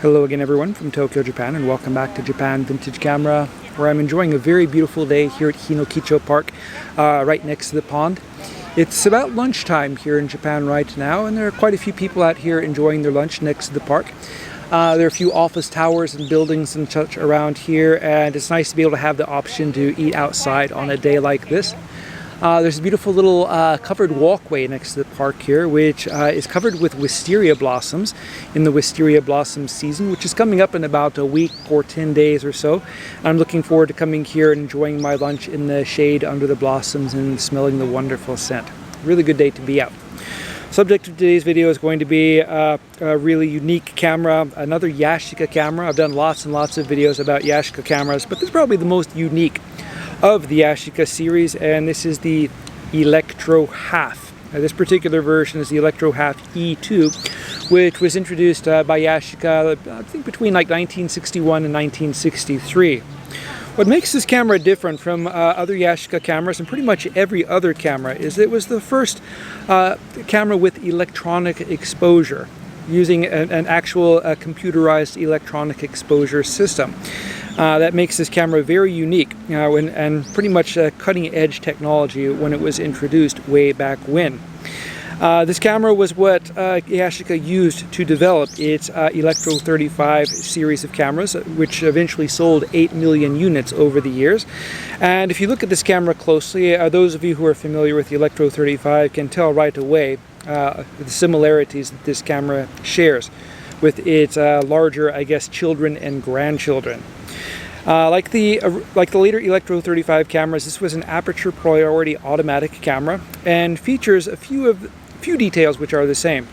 Hello again everyone from Tokyo, Japan, and welcome back to Japan Vintage Camera, where I'm enjoying a very beautiful day here at Hinokicho Park, right next to the pond. It's about lunchtime here in Japan right now, and there are quite a few people out here enjoying their lunch next to the park. There are a few office towers and buildings and such around here, and it's nice to be able to have the option to eat outside on a day like this. There's a beautiful little covered walkway next to the park here, which is covered with wisteria blossoms in the wisteria blossom season, which is coming up in about a week or 10 days or so. I'm looking forward to coming here and enjoying my lunch in the shade under the blossoms and smelling the wonderful scent. Really good day to be out. Subject of today's video is going to be a really unique camera, another Yashica camera. I've done lots and lots of videos about Yashica cameras, but this is probably the most unique of the Yashica series, and this is the Autohalf. This particular version is the Autohalf E2, which was introduced by Yashica, I think between like 1961 and 1963. What makes this camera different from other Yashica cameras and pretty much every other camera is that it was the first camera with electronic exposure, using an actual computerized electronic exposure system. That makes this camera very unique and pretty much cutting-edge technology when it was introduced way back when. This camera was what Yashica used to develop its Electro 35 series of cameras, which eventually sold 8 million units over the years. And if you look at this camera closely, those of you who are familiar with the Electro 35 can tell right away the similarities that this camera shares with its larger, I guess, children and grandchildren. Like the later Electro 35 cameras, this was an Aperture priority automatic camera and features a few details which are the same.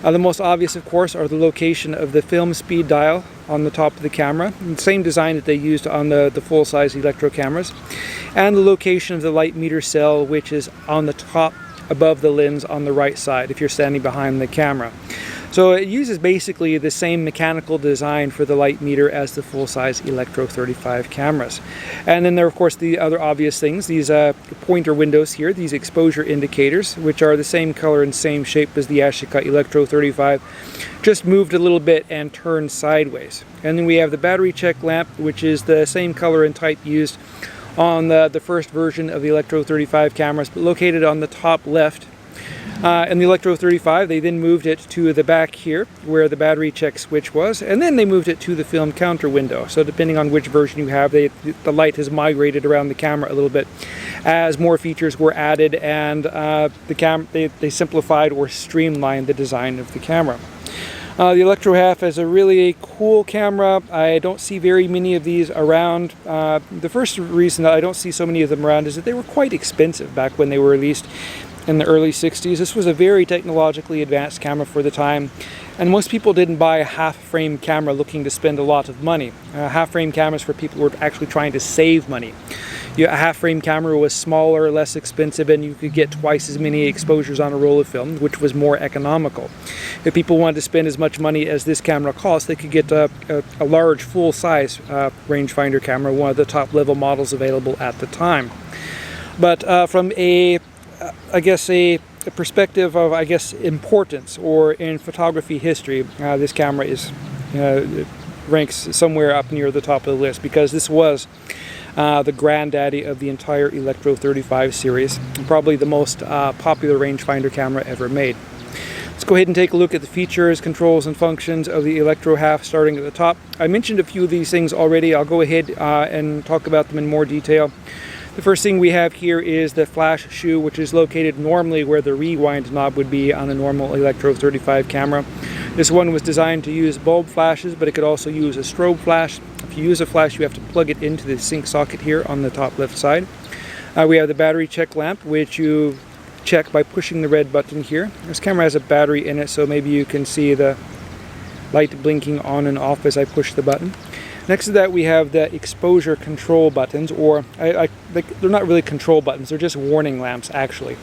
The most obvious, of course, are the location of the film speed dial on the top of the camera, the same design that they used on the full-size Electro cameras, and the location of the light meter cell, which is on the top above the lens on the right side if you're standing behind the camera. So it uses basically the same mechanical design for the light meter as the full-size Electro 35 cameras. And then there are, of course, the other obvious things, these pointer windows here, these exposure indicators, which are the same color and same shape as the Yashica Electro 35, just moved a little bit and turned sideways. And then we have the battery check lamp, which is the same color and type used on the first version of the Electro 35 cameras, but located on the top left. In the Electro 35, they then moved it to the back here, where the battery check switch was, and then they moved it to the film counter window. So depending on which version you have, the light has migrated around the camera a little bit as more features were added, and they simplified or streamlined the design of the camera. The Autohalf is a really cool camera. I don't see very many of these around. The first reason that I don't see so many of them around is that they were quite expensive back when they were released in the early 60s. This was a very technologically advanced camera for the time, and most people didn't buy a half-frame camera looking to spend a lot of money. Half-frame cameras for people who were actually trying to save money. A half-frame camera was smaller, less expensive, and you could get twice as many exposures on a roll of film, which was more economical. If people wanted to spend as much money as this camera cost, they could get a large full-size rangefinder camera, one of the top-level models available at the time. But from a perspective of, importance, or in photography history, this camera ranks somewhere up near the top of the list, because this was the granddaddy of the entire Electro 35 series, and probably the most popular rangefinder camera ever made. Let's go ahead and take a look at the features, controls, and functions of the Autohalf, starting at the top. I mentioned a few of these things already. I'll go ahead and talk about them in more detail. The first thing we have here is the flash shoe, which is located normally where the rewind knob would be on a normal Electro 35 camera. This one was designed to use bulb flashes, but it could also use a strobe flash. If you use a flash, you have to plug it into the sync socket here on the top left side. We have the battery check lamp, which you check by pushing the red button here. This camera has a battery in it, so maybe you can see the light blinking on and off as I push the button. Next to that, we have the exposure control buttons, or they're not really control buttons, they're just warning lamps actually.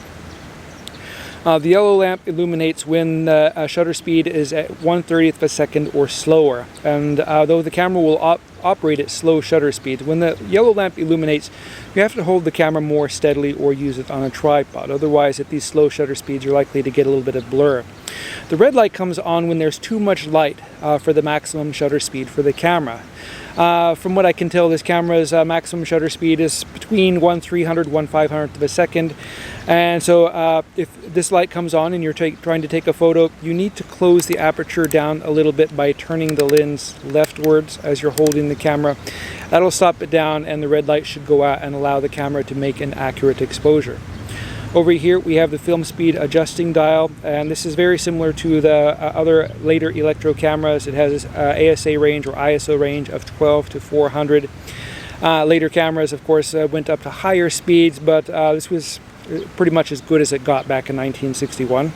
The yellow lamp illuminates when the shutter speed is at 1/30th of a second or slower, and though the camera will operate at slow shutter speeds, when the yellow lamp illuminates, you have to hold the camera more steadily or use it on a tripod. Otherwise, at these slow shutter speeds, you're likely to get a little bit of blur. The red light comes on when there's too much light for the maximum shutter speed for the camera. From what I can tell, this camera's maximum shutter speed is between 1/300, 1/500th of a second. And so if this light comes on and you're trying to take a photo, you need to close the aperture down a little bit by turning the lens leftwards as you're holding the camera. That'll stop it down, and the red light should go out and allow the camera to make an accurate exposure. Over here we have the film speed adjusting dial, and this is very similar to the other later electro cameras. It has ASA range or ISO range of 12 to 400. Later cameras, of course, went up to higher speeds, but this was pretty much as good as it got back in 1961.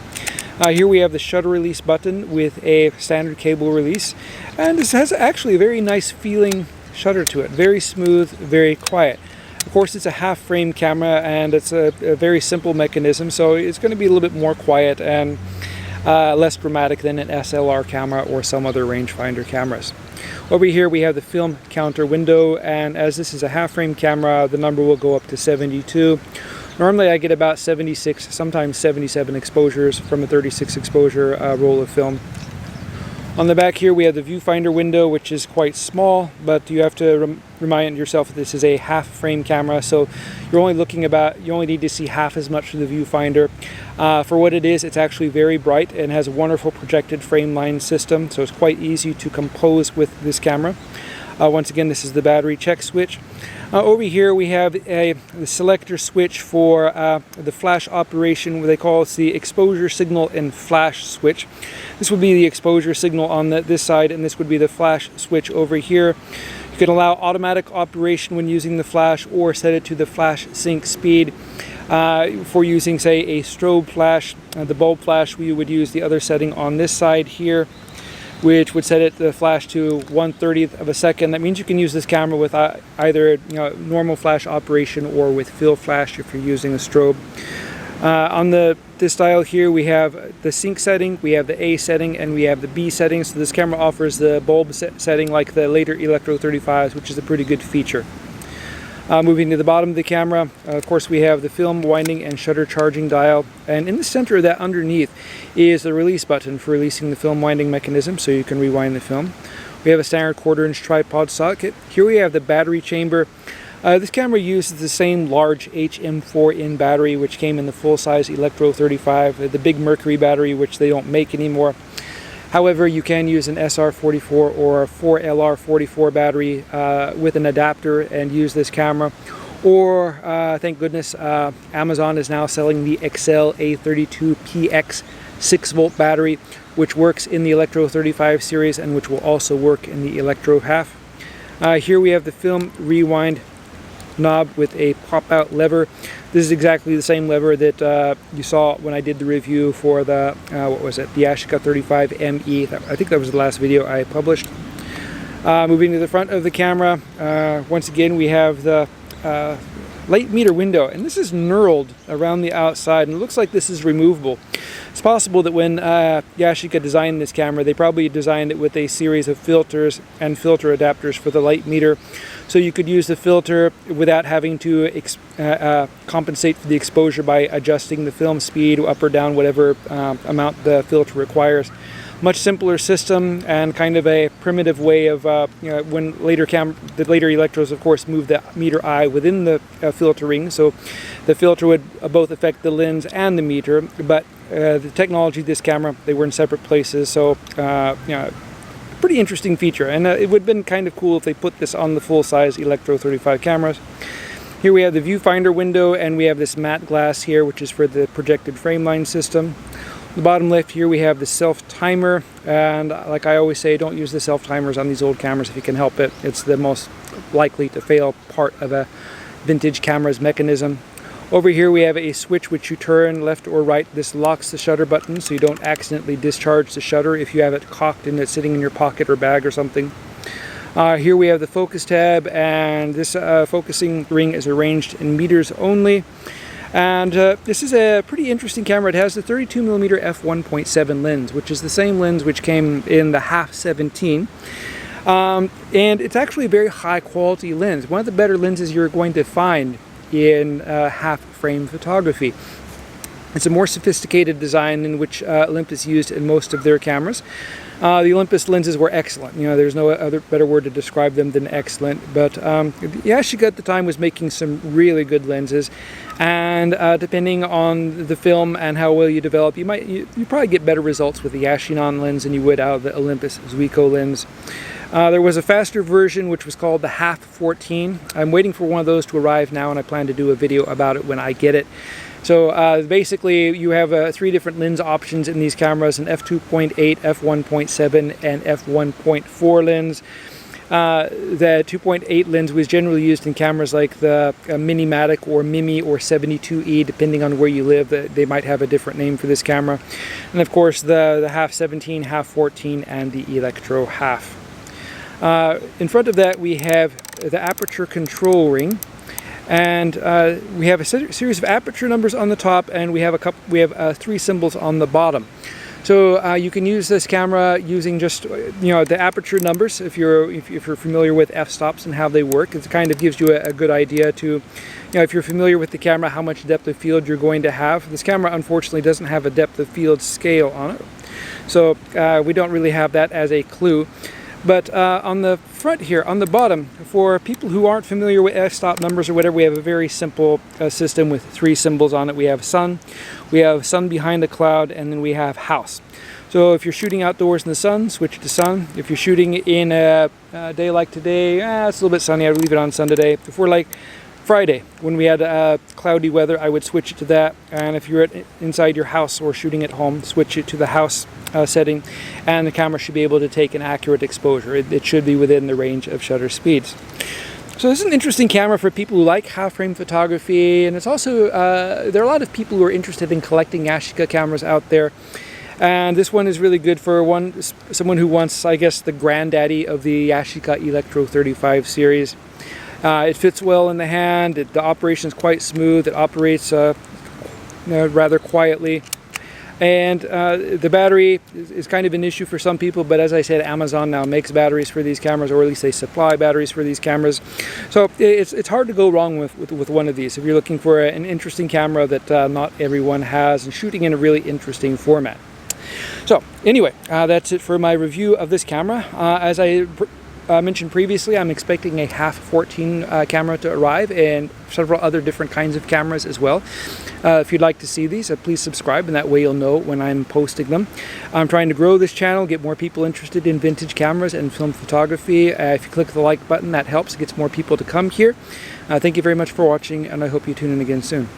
Here we have the shutter release button with a standard cable release, and this has actually a very nice feeling shutter to it. Very smooth, very quiet. Of course, it's a half-frame camera, and it's a very simple mechanism, so it's going to be a little bit more quiet and less dramatic than an SLR camera or some other rangefinder cameras. Over here we have the film counter window, and as this is a half-frame camera, the number will go up to 72. Normally I get about 76, sometimes 77 exposures from a 36 exposure roll of film. On the back here we have the viewfinder window, which is quite small, but you have to remind yourself that this is a half frame camera, so you only need to see half as much of the viewfinder. For what it is, it's actually very bright and has a wonderful projected frame line system, so it's quite easy to compose with this camera. Once again, this is the battery check switch. Over here we have the selector switch for the flash operation. They call it the exposure signal and flash switch. This would be the exposure signal on this side, and this would be the flash switch over here. You can allow automatic operation when using the flash, or set it to the flash sync speed. For using, say, a strobe flash, the bulb flash, we would use the other setting on this side here, which would set the flash to 1/30th of a second. That means you can use this camera with either normal flash operation or with fill flash if you're using a strobe. On this dial here we have the sync setting, we have the A setting, and we have the B setting. So this camera offers the bulb setting like the later Electro 35s, which is a pretty good feature. Moving to the bottom of the camera, of course we have the film winding and shutter charging dial, and in the center of that underneath is the release button for releasing the film winding mechanism, so you can rewind the film. We have a standard 1/4" tripod socket. Here we have the battery chamber. This camera uses the same large HM4N battery which came in the full-size Electro 35, the big mercury battery which they don't make anymore. However, you can use an SR44 or a 4LR44 battery with an adapter and use this camera. Or, thank goodness, Amazon is now selling the Excel A32PX 6-volt battery, which works in the Electro 35 series and which will also work in the Electro Half. Here we have the film rewind knob with a pop-out lever. This is exactly the same lever that you saw when I did the review for the, the Yashica 35ME. I think that was the last video I published. Moving to the front of the camera, once again we have the light meter window, and this is knurled around the outside, and it looks like this is removable. It's possible that when Yashica designed this camera, they probably designed it with a series of filters and filter adapters for the light meter, so you could use the filter without having to compensate for the exposure by adjusting the film speed up or down, whatever amount the filter requires. Much simpler system, and kind of a primitive way of when the later Electros, of course, moved the meter eye within the filter ring, so the filter would both affect the lens and the meter. But the technology of this camera, they were in separate places, so pretty interesting feature, and it would have been kind of cool if they put this on the full-size Electro 35 cameras. Here we have the viewfinder window, and we have this matte glass here, which is for the projected frame line system. The bottom left here we have the self-timer, and like I always say, don't use the self-timers on these old cameras if you can help it. It's the most likely to fail part of a vintage camera's mechanism. Over here we have a switch which you turn left or right. This locks the shutter button so you don't accidentally discharge the shutter if you have it cocked and it's sitting in your pocket or bag or something. Here we have the focus tab, and this focusing ring is arranged in meters only. And this is a pretty interesting camera. It has the 32mm f1.7 lens, which is the same lens which came in the Half 17. And it's actually a very high quality lens. One of the better lenses you're going to find in half frame photography. It's a more sophisticated design in which Olympus used in most of their cameras. The Olympus lenses were excellent. You know, there's no other better word to describe them than excellent. But Yashica at the time was making some really good lenses, and depending on the film and how well you develop, you probably get better results with the Yashica lens than you would out of the Olympus Zuiko lens. There was a faster version which was called the Half 14. I'm waiting for one of those to arrive now, and I plan to do a video about it when I get it. So basically you have 3 different lens options in these cameras: an f2.8, f1.7 and f1.4 lens. The 2.8 lens was generally used in cameras like the Minimatic or Mimi or 72E, depending on where you live. They might have a different name for this camera. And of course the half 17, half 14 and the Electro half. In front of that we have the aperture control ring. And we have a series of aperture numbers on the top, and we have 3 symbols on the bottom. So you can use this camera using just the aperture numbers. If you're familiar with f-stops and how they work, it kind of gives you a good idea to, if you're familiar with the camera, how much depth of field you're going to have. This camera unfortunately doesn't have a depth of field scale on it, so we don't really have that as a clue. But on the front here, on the bottom, for people who aren't familiar with f-stop numbers or whatever, we have a very simple system with 3 symbols on it. We have sun, we have sun behind the cloud, and then we have house. So if you're shooting outdoors in the sun, switch to sun. If you're shooting in a day like today, it's a little bit sunny, I would leave it on sun today. If we're like Friday, when we had cloudy weather, I would switch it to that. And if you're inside your house or shooting at home, switch it to the house setting, and the camera should be able to take an accurate exposure. It should be within the range of shutter speeds. So this is an interesting camera for people who like half-frame photography, and it's also, there are a lot of people who are interested in collecting Yashica cameras out there. And this one is really good for someone who wants, I guess, the granddaddy of the Yashica Electro 35 series. It fits well in the hand, the operation is quite smooth, it operates rather quietly. And the battery is kind of an issue for some people, but as I said, Amazon now makes batteries for these cameras, or at least they supply batteries for these cameras. So it's hard to go wrong with one of these if you're looking for an interesting camera that not everyone has and shooting in a really interesting format. So anyway, that's it for my review of this camera. As I mentioned previously, I'm expecting a half 14 camera to arrive, and several other different kinds of cameras as well. If you'd like to see these, please subscribe, and that way you'll know when I'm posting them. I'm trying to grow this channel, get more people interested in vintage cameras and film photography. If you click the like button, that helps, it gets more people to come here. Thank you very much for watching, and I hope you tune in again soon.